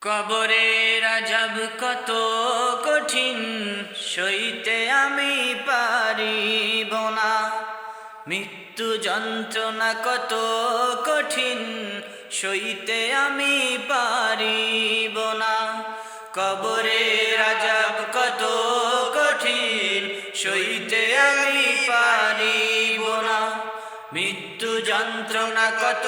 কবরের আযাব কত কঠিন, সইতে আমি পারিব না। মৃত্যু যন্ত্রণা কত কঠিন, সইতে আমি পারিব না। কবরের আযাব কত কঠিন, সইতে আমি পারিব না। মৃত্যু যন্ত্রণা কত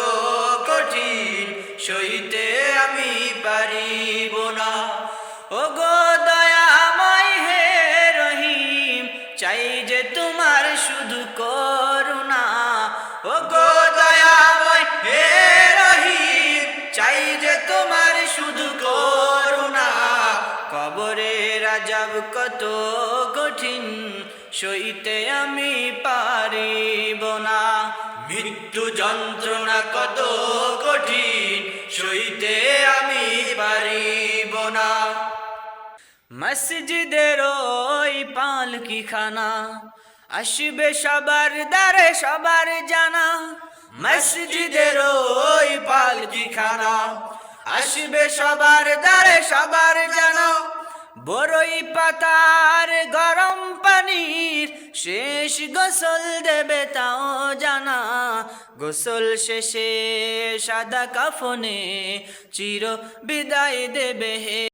কঠিন, সইতে আমি পারিব না। ওগো দয়াময় হে রহিম, চাই যে তোমার শুধু করুণা। ওগো দয়াময় হে রহিম, চাই যে তোমার শুধু করুণা। কবরের আযাব কত কঠিন, সইতে আমি পারিব না। মৃত্যু যন্ত্রণা কত কঠিন, সইতে আমি পারিব না। মসজিদের ওই পালকি খানা, আসবে সবার দ্বারে সবার জানা। মসজিদের ওই পালকি খানা, আসবে সবার দ্বারে সবার জানা। বড়ই পাতার গরম পানির শেষ গোসল দেবে তাও জানা। গোসল শেষে সাদা কাফনে চির বিদায় দেবে হে।